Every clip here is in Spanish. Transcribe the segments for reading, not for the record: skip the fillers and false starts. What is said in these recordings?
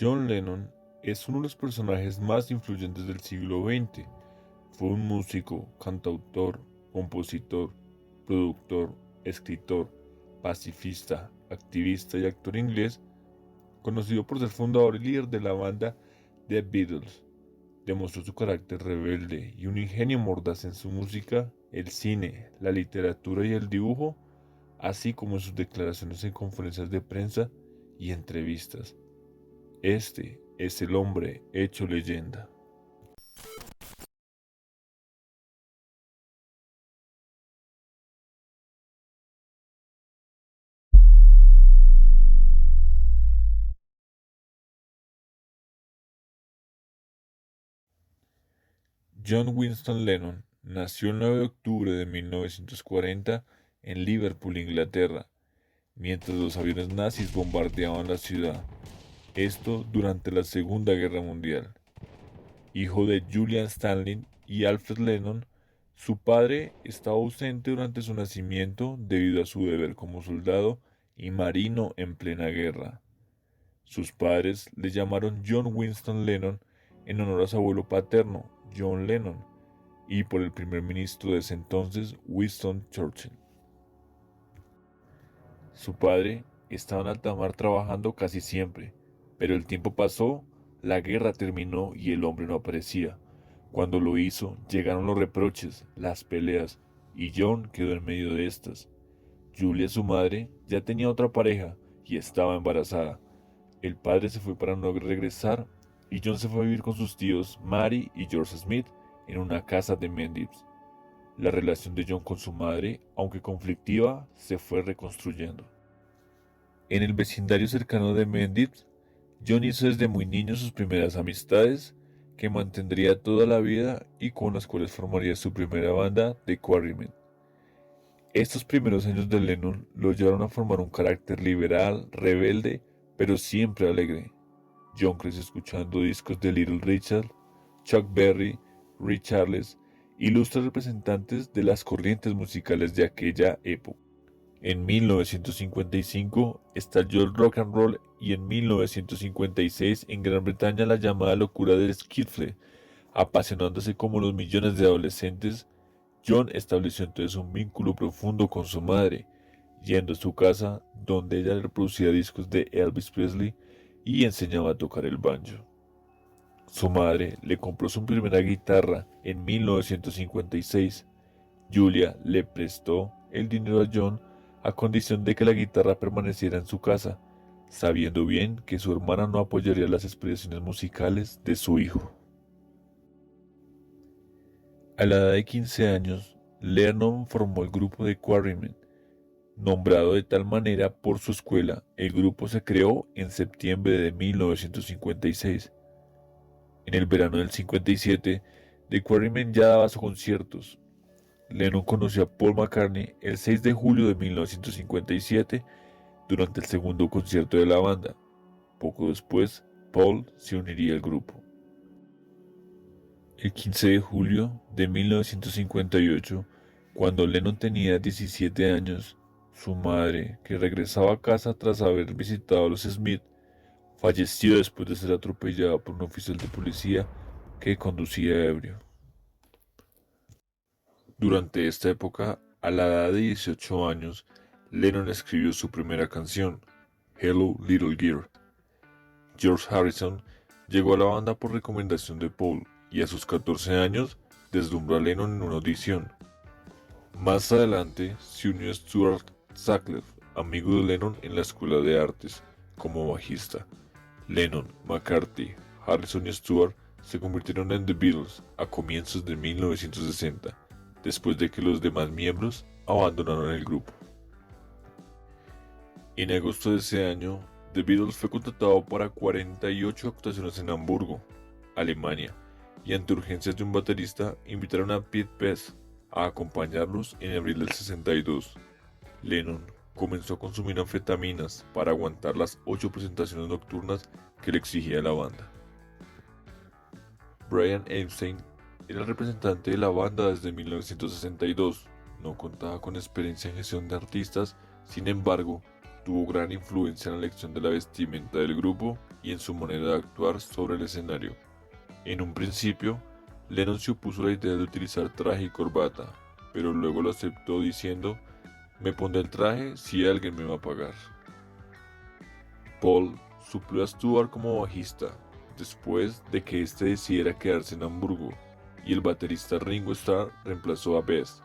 John Lennon es uno de los personajes más influyentes del siglo XX. Fue un músico, cantautor, compositor, productor, escritor, pacifista, activista y actor inglés, conocido por ser fundador y líder de la banda The Beatles. Demostró su carácter rebelde y un ingenio mordaz en su música, el cine, la literatura y el dibujo, así como en sus declaraciones en conferencias de prensa y entrevistas. Este es el hombre hecho leyenda. John Winston Lennon nació el 9 de octubre de 1940 en Liverpool, Inglaterra, mientras los aviones nazis bombardeaban la ciudad. Esto durante la Segunda Guerra Mundial. Hijo de Julian Stanley y Alfred Lennon, su padre estaba ausente durante su nacimiento debido a su deber como soldado y marino en plena guerra. Sus padres le llamaron John Winston Lennon en honor a su abuelo paterno, John Lennon, y por el primer ministro de ese entonces, Winston Churchill. Su padre estaba en alta mar trabajando casi siempre, pero el tiempo pasó, la guerra terminó y el hombre no aparecía. Cuando lo hizo, llegaron los reproches, las peleas, y John quedó en medio de estas. Julia, su madre, ya tenía otra pareja y estaba embarazada. El padre se fue para no regresar y John se fue a vivir con sus tíos Mary y George Smith en una casa de Mendips. La relación de John con su madre, aunque conflictiva, se fue reconstruyendo. En el vecindario cercano de Mendips, John hizo desde muy niño sus primeras amistades, que mantendría toda la vida y con las cuales formaría su primera banda, The Quarrymen. Estos primeros años de Lennon lo llevaron a formar un carácter liberal, rebelde, pero siempre alegre. John creció escuchando discos de Little Richard, Chuck Berry, Ray Charles, ilustres representantes de las corrientes musicales de aquella época. En 1955 estalló el rock and roll y en 1956 en Gran Bretaña la llamada locura del skiffle. Apasionándose como los millones de adolescentes, John estableció entonces un vínculo profundo con su madre, yendo a su casa donde ella le reproducía discos de Elvis Presley y enseñaba a tocar el banjo. Su madre le compró su primera guitarra en 1956. Julia le prestó el dinero a John a condición de que la guitarra permaneciera en su casa, sabiendo bien que su hermana no apoyaría las expresiones musicales de su hijo. A la edad de 15 años, Lennon formó el grupo de Quarrymen. Nombrado de tal manera por su escuela, el grupo se creó en septiembre de 1956. En el verano del 57, The Quarrymen ya daba sus conciertos. Lennon conoció a Paul McCartney el 6 de julio de 1957 durante el segundo concierto de la banda. Poco después, Paul se uniría al grupo. El 15 de julio de 1958, cuando Lennon tenía 17 años, su madre, que regresaba a casa tras haber visitado a los Smith, falleció después de ser atropellada por un oficial de policía que conducía ebrio. Durante esta época, a la edad de 18 años, Lennon escribió su primera canción, Hello Little Girl. George Harrison llegó a la banda por recomendación de Paul y a sus 14 años deslumbró a Lennon en una audición. Más adelante se unió a Stuart Sutcliffe, amigo de Lennon en la escuela de artes, como bajista. Lennon, McCartney, Harrison y Stewart se convirtieron en The Beatles a comienzos de 1960, después de que los demás miembros abandonaron el grupo. En agosto de ese año, The Beatles fue contratado para 48 actuaciones en Hamburgo, Alemania, y ante urgencias de un baterista invitaron a Pete Best a acompañarlos en abril del 62. Lennon comenzó a consumir anfetaminas para aguantar las 8 presentaciones nocturnas que le exigía la banda. Brian Epstein era el representante de la banda desde 1962, no contaba con experiencia en gestión de artistas, sin embargo, tuvo gran influencia en la elección de la vestimenta del grupo y en su manera de actuar sobre el escenario. En un principio, Lennon se opuso a la idea de utilizar traje y corbata, pero luego lo aceptó diciendo: "Me pondré el traje si alguien me va a pagar". Paul suplió a Stewart como bajista, después de que este decidiera quedarse en Hamburgo, y el baterista Ringo Starr reemplazó a Best,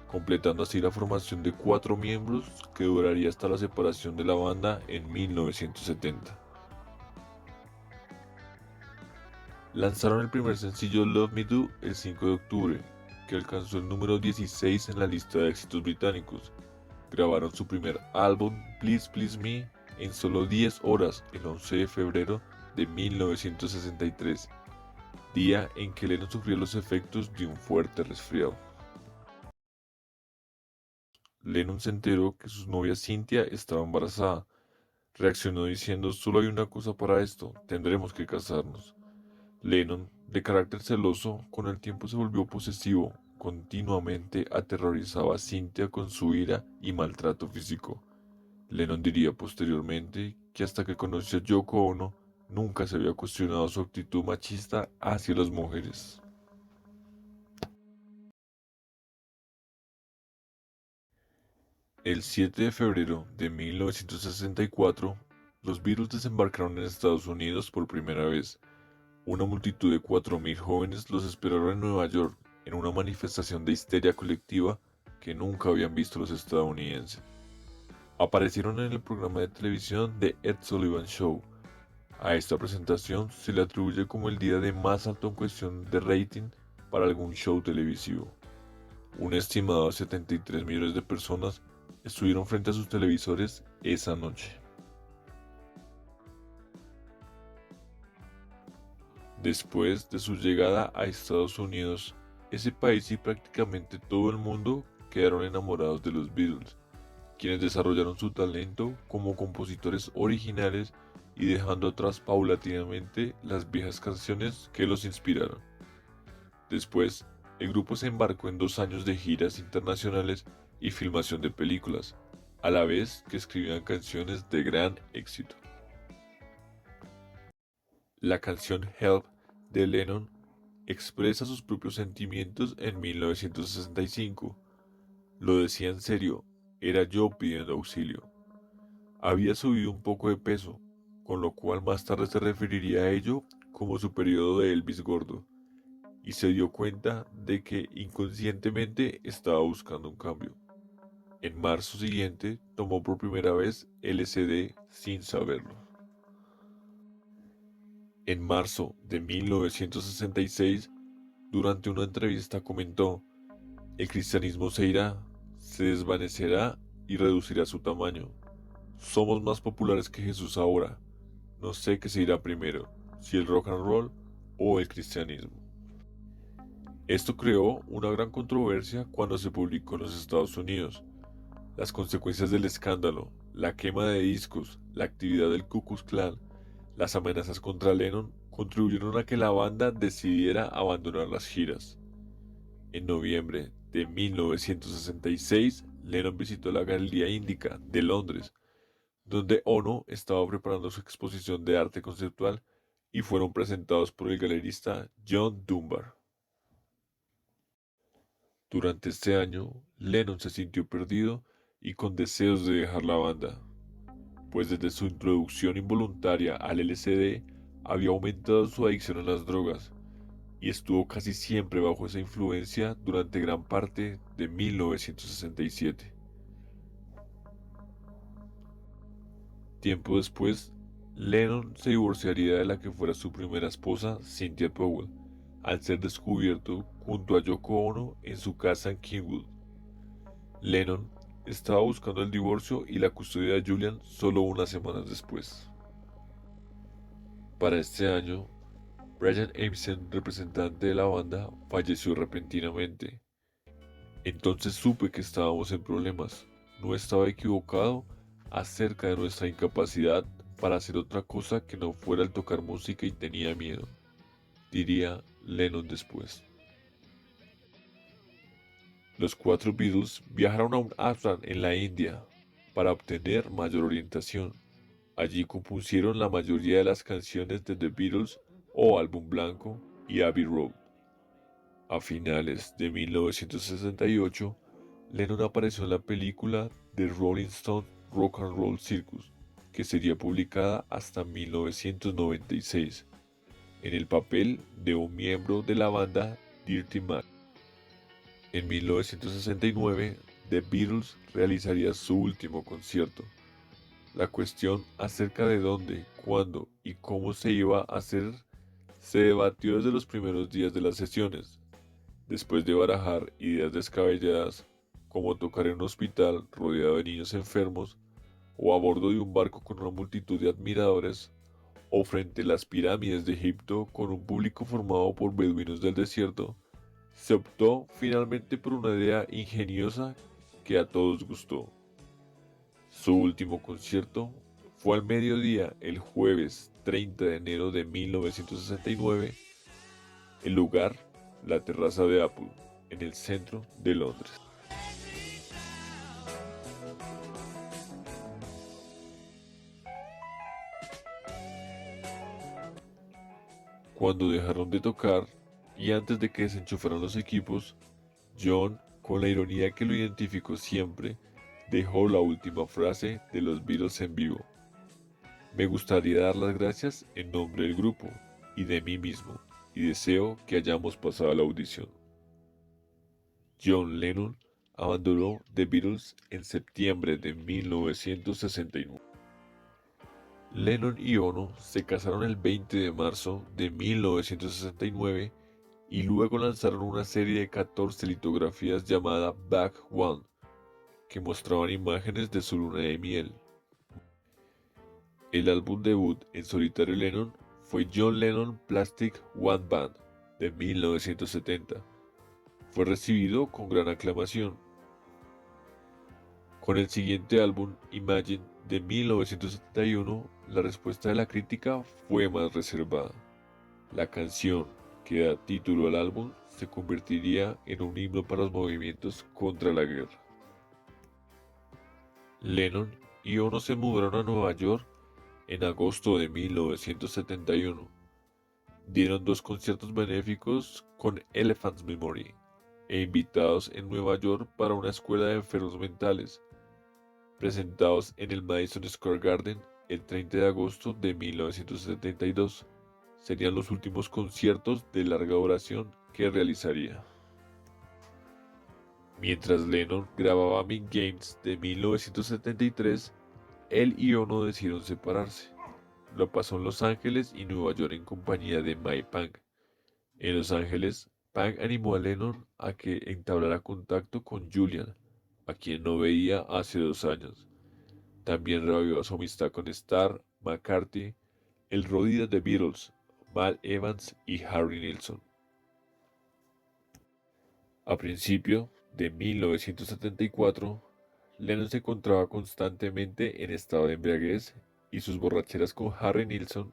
completando así la formación de 4 miembros que duraría hasta la separación de la banda en 1970. Lanzaron el primer sencillo Love Me Do el 5 de octubre, que alcanzó el número 16 en la lista de éxitos británicos. Grabaron su primer álbum Please Please Me en solo 10 horas el 11 de febrero de 1963, día en que Lennon sufrió los efectos de un fuerte resfriado. Lennon se enteró que su novia Cynthia estaba embarazada. Reaccionó diciendo: "Solo hay una cosa para esto, tendremos que casarnos". Lennon, de carácter celoso, con el tiempo se volvió posesivo, continuamente aterrorizaba a Cynthia con su ira y maltrato físico. Lennon diría posteriormente que hasta que conoció a Yoko Ono, nunca se había cuestionado su actitud machista hacia las mujeres. El 7 de febrero de 1964, los Beatles desembarcaron en Estados Unidos por primera vez. Una multitud de 4.000 jóvenes los esperaron en Nueva York en una manifestación de histeria colectiva que nunca habían visto los estadounidenses. Aparecieron en el programa de televisión The Ed Sullivan Show. A esta presentación se le atribuye como el día de más alto en cuestión de rating para algún show televisivo. Un estimado de 73 millones de personas estuvieron frente a sus televisores esa noche. Después de su llegada a Estados Unidos, ese país y prácticamente todo el mundo quedaron enamorados de los Beatles, quienes desarrollaron su talento como compositores originales y dejando atrás paulatinamente las viejas canciones que los inspiraron. Después, el grupo se embarcó en 2 años de giras internacionales y filmación de películas, a la vez que escribían canciones de gran éxito. La canción Help de Lennon expresa sus propios sentimientos en 1965. Lo decía en serio: "Era yo pidiendo auxilio". Había subido un poco de peso, con lo cual más tarde se referiría a ello como su periodo de Elvis gordo, y se dio cuenta de que inconscientemente estaba buscando un cambio. En marzo siguiente tomó por primera vez LSD sin saberlo. En marzo de 1966, durante una entrevista comentó: "El cristianismo se irá, se desvanecerá y reducirá su tamaño. Somos más populares que Jesús ahora. No sé qué se irá primero, si el rock and roll o el cristianismo". Esto creó una gran controversia cuando se publicó en los Estados Unidos. Las consecuencias del escándalo, la quema de discos, la actividad del Ku Klux Klan, las amenazas contra Lennon contribuyeron a que la banda decidiera abandonar las giras. En noviembre de 1966, Lennon visitó la Galería Índica de Londres, donde Ono estaba preparando su exposición de arte conceptual, y fueron presentados por el galerista John Dunbar. Durante este año, Lennon se sintió perdido y con deseos de dejar la banda, pues desde su introducción involuntaria al LSD había aumentado su adicción a las drogas y estuvo casi siempre bajo esa influencia durante gran parte de 1967. Tiempo después, Lennon se divorciaría de la que fuera su primera esposa, Cynthia Powell, al ser descubierto junto a Yoko Ono en su casa en Kingwood. Lennon estaba buscando el divorcio y la custodia de Julian solo unas semanas después. Para este año, Brian Epstein, representante de la banda, falleció repentinamente. Entonces supe que estábamos en problemas. No estaba equivocado acerca de nuestra incapacidad para hacer otra cosa que no fuera el tocar música y tenía miedo, diría Lennon después. Los 4 Beatles viajaron a un ashram en la India para obtener mayor orientación. Allí compusieron la mayoría de las canciones de The Beatles o Álbum Blanco y Abbey Road. A finales de 1968, Lennon apareció en la película The Rolling Stone Rock and Roll Circus, que sería publicada hasta 1996, en el papel de un miembro de la banda Dirty Mac. En 1969, The Beatles realizaría su último concierto. La cuestión acerca de dónde, cuándo y cómo se iba a hacer se debatió desde los primeros días de las sesiones. Después de barajar ideas descabelladas, como tocar en un hospital rodeado de niños enfermos, o a bordo de un barco con una multitud de admiradores, o frente a las pirámides de Egipto con un público formado por beduinos del desierto, se optó finalmente por una idea ingeniosa que a todos gustó. Su último concierto fue al mediodía el jueves 30 de enero de 1969, el lugar, la terraza de Apple, en el centro de Londres. Cuando dejaron de tocar y antes de que desenchufaran los equipos, John, con la ironía que lo identificó siempre, dejó la última frase de los Beatles en vivo. Me gustaría dar las gracias en nombre del grupo y de mí mismo, y deseo que hayamos pasado la audición. John Lennon abandonó The Beatles en septiembre de 1969. Lennon y Ono se casaron el 20 de marzo de 1969 y luego lanzaron una serie de 14 litografías llamada Back One, que mostraban imágenes de su luna de miel. El álbum debut en solitario de Lennon fue John Lennon Plastic One Band de 1970. Fue recibido con gran aclamación. Con el siguiente álbum, Imagine, de 1971, la respuesta de la crítica fue más reservada. La canción, que da título al álbum, se convertiría en un himno para los movimientos contra la guerra. Lennon y Ono se mudaron a Nueva York en agosto de 1971. Dieron 2 conciertos benéficos con Elephant's Memory e invitados en Nueva York para una escuela de enfermos mentales, presentados en el Madison Square Garden el 30 de agosto de 1972. Serían los últimos conciertos de larga duración que realizaría. Mientras Lennon grababa Mean Games de 1973, él y Ono decidieron separarse. Lo pasó en Los Ángeles y Nueva York en compañía de Mike Pang. En Los Ángeles, Pang animó a Lennon a que entablara contacto con Julian, a quien no veía hace 2 años. También reavió su amistad con Starr, McCartney, el roadie de The Beatles, Mal Evans y Harry Nilsson. A principio de 1974, Lennon se encontraba constantemente en estado de embriaguez y sus borracheras con Harry Nilsson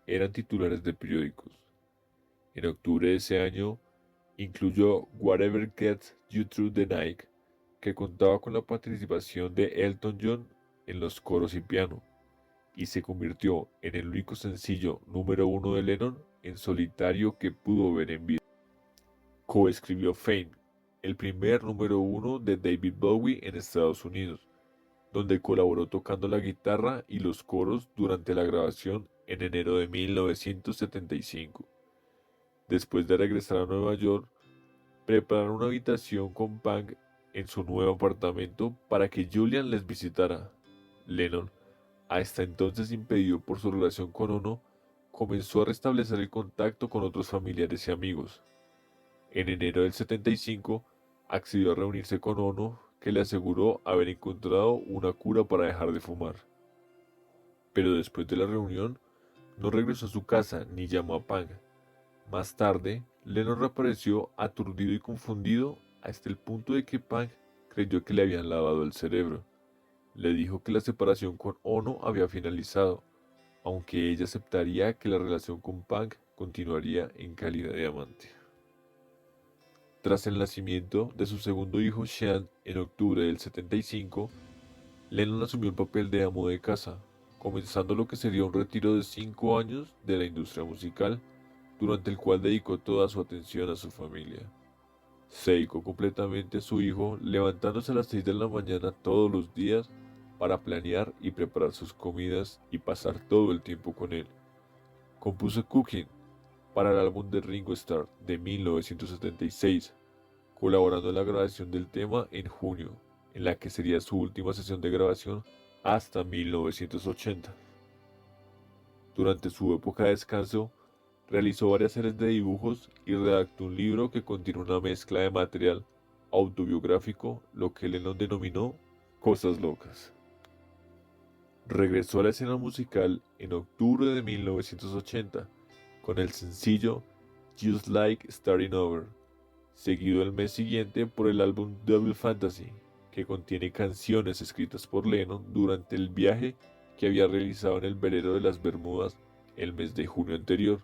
eran titulares de periódicos. En octubre de ese año, incluyó Whatever Gets You Through the Night, que contaba con la participación de Elton John en los coros y piano, y se convirtió en el único sencillo número 1 de Lennon en solitario que pudo ver en vida. Coescribió Fame, el primer número 1 de David Bowie en Estados Unidos, donde colaboró tocando la guitarra y los coros durante la grabación en enero de 1975. Después de regresar a Nueva York, prepararon una habitación con Pang en su nuevo apartamento para que Julian les visitara. Lennon, hasta entonces impedido por su relación con Ono, comenzó a restablecer el contacto con otros familiares y amigos. En enero del 75, accedió a reunirse con Ono, que le aseguró haber encontrado una cura para dejar de fumar. Pero después de la reunión, no regresó a su casa ni llamó a Pang. Más tarde, Lennon reapareció aturdido y confundido hasta el punto de que Pang creyó que le habían lavado el cerebro. Le dijo que la separación con Ono había finalizado, aunque ella aceptaría que la relación con Pang continuaría en calidad de amante. Tras el nacimiento de su segundo hijo Sean en octubre del 75, Lennon asumió el papel de amo de casa, comenzando lo que sería un retiro de 5 años de la industria musical, durante el cual dedicó toda su atención a su familia. Se dedicó completamente a su hijo, levantándose a las 6 de la mañana todos los días para planear y preparar sus comidas y pasar todo el tiempo con él. Compuso Cooking para el álbum de Ringo Starr de 1976, colaborando en la grabación del tema en junio, en la que sería su última sesión de grabación hasta 1980. Durante su época de descanso, realizó varias series de dibujos y redactó un libro que contiene una mezcla de material autobiográfico, lo que Lennon denominó Cosas Locas. Regresó a la escena musical en octubre de 1980 con el sencillo Just Like Starting Over, seguido el mes siguiente por el álbum Double Fantasy, que contiene canciones escritas por Lennon durante el viaje que había realizado en el velero de las Bermudas el mes de junio anterior,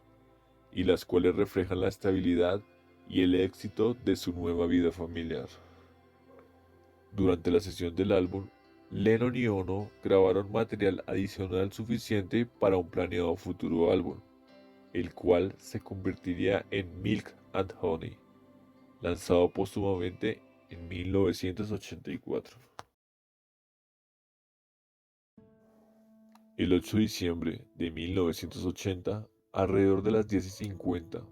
y las cuales reflejan la estabilidad y el éxito de su nueva vida familiar. Durante la sesión del álbum, Lennon y Ono grabaron material adicional suficiente para un planeado futuro álbum, el cual se convertiría en Milk and Honey, lanzado póstumamente en 1984. El 8 de diciembre de 1980, alrededor de las 10:50,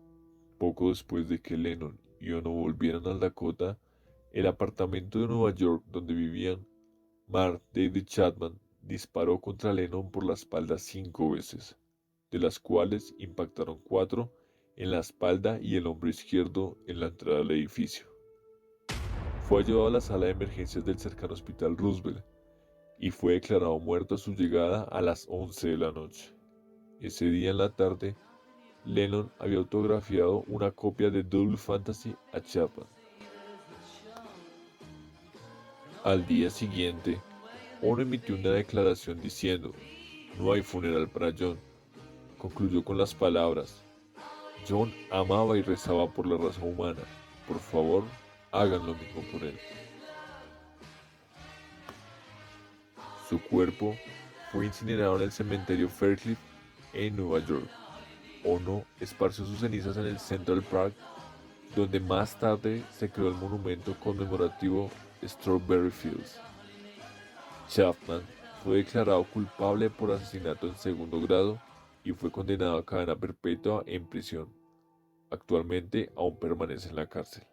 poco después de que Lennon y Ono volvieran al Dakota, el apartamento de Nueva York donde vivían, Mark David Chapman disparó contra Lennon por la espalda 5 veces, de las cuales impactaron 4 en la espalda y el hombro izquierdo en la entrada del edificio. Fue llevado a la sala de emergencias del cercano Hospital Roosevelt y fue declarado muerto a su llegada a las 11 de la noche. Ese día en la tarde, Lennon había autografiado una copia de Double Fantasy a Chapman. Al día siguiente, Ono emitió una declaración diciendo: "No hay funeral para John". Concluyó con las palabras: "John amaba y rezaba por la raza humana. Por favor, hagan lo mismo por él". Su cuerpo fue incinerado en el cementerio Faircliff en Nueva York. Ono esparció sus cenizas en el Central Park, donde más tarde se creó el monumento conmemorativo Strawberry Fields. Chapman fue declarado culpable por asesinato en segundo grado y fue condenado a cadena perpetua en prisión. Actualmente aún permanece en la cárcel.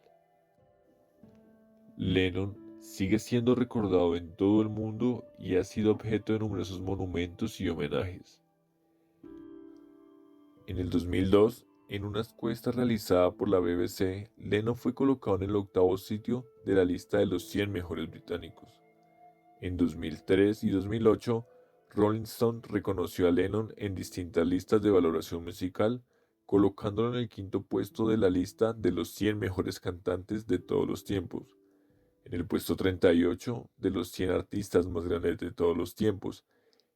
Lennon sigue siendo recordado en todo el mundo y ha sido objeto de numerosos monumentos y homenajes. En el 2002, en una encuesta realizada por la BBC, Lennon fue colocado en el 8º sitio de la lista de los 100 mejores británicos. En 2003 y 2008, Rolling Stone reconoció a Lennon en distintas listas de valoración musical, colocándolo en el 5º puesto de la lista de los 100 mejores cantantes de todos los tiempos, en el puesto 38 de los 100 artistas más grandes de todos los tiempos,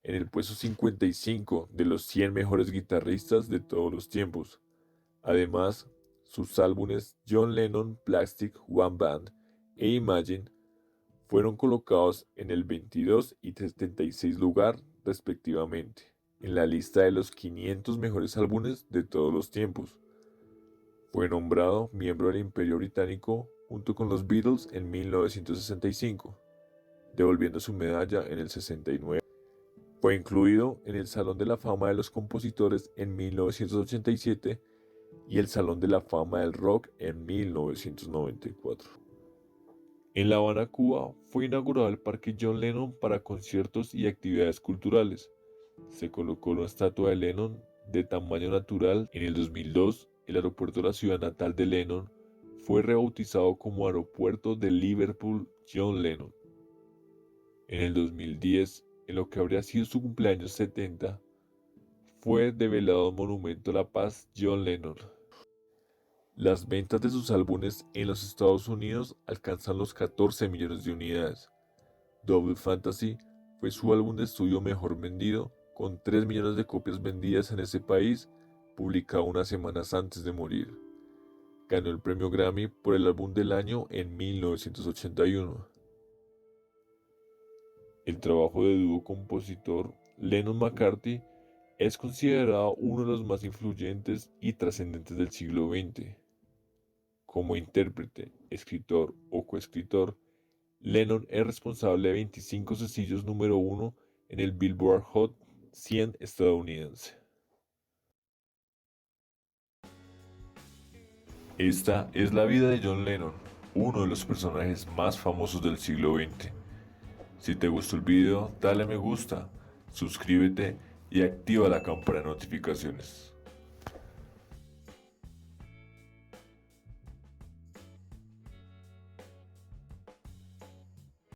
en el puesto 55 de los 100 mejores guitarristas de todos los tiempos. Además, sus álbumes John Lennon Plastic One Band e Imagine fueron colocados en el 22 y 76 lugar respectivamente, en la lista de los 500 mejores álbumes de todos los tiempos. Fue nombrado miembro del Imperio Británico junto con los Beatles en 1965, devolviendo su medalla en el 69. Fue incluido en el Salón de la Fama de los Compositores en 1987 y el Salón de la Fama del Rock en 1994. En La Habana, Cuba, fue inaugurado el Parque John Lennon para conciertos y actividades culturales. Se colocó una estatua de Lennon de tamaño natural. En el 2002, el aeropuerto de la ciudad natal de Lennon fue rebautizado como Aeropuerto de Liverpool John Lennon. En el 2010, en lo que habría sido su cumpleaños 70, fue develado un monumento a la paz John Lennon. Las ventas de sus álbumes en los Estados Unidos alcanzan los 14 millones de unidades. Double Fantasy fue su álbum de estudio mejor vendido, con 3 millones de copias vendidas en ese país, publicado unas semanas antes de morir. Ganó el premio Grammy por el álbum del año en 1981. El trabajo de dúo compositor Lennon-McCartney es considerado uno de los más influyentes y trascendentes del siglo XX. Como intérprete, escritor o coescritor, Lennon es responsable de 25 sencillos número uno en el Billboard Hot 100 estadounidense. Esta es la vida de John Lennon, uno de los personajes más famosos del siglo XX. Si te gustó el video, dale me gusta, suscríbete y activa la campana de notificaciones.